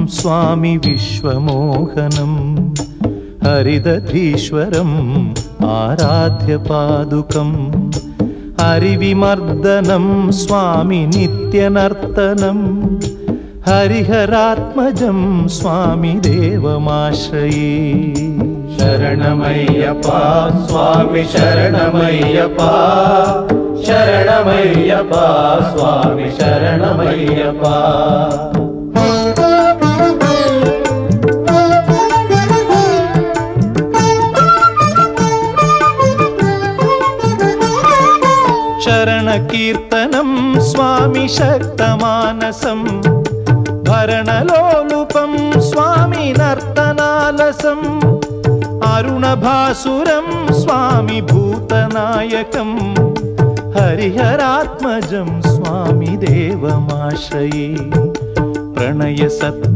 स्वामी विश्वमोहनं हरिदधीश्वरम् आराध्यपादुकम् हरिविमर्दनं स्वामी नित्यनर्तनं हरिहरात्मजं स्वामी देवमाश्रये। शरणमय्यप्पा स्वामी शरणमय्यप्पा शरणमय्यप्पा स्वामी शरणमय्यप्पा। शरणकीर्तनं स्वामी शक्तमानसं भरणलोलुपं स्वामी नर्तनालसम् अरुणभासुरं स्वामी भूतनायकं हरिहरात्मजं स्वामी देवमाश्रये। प्रणय सत्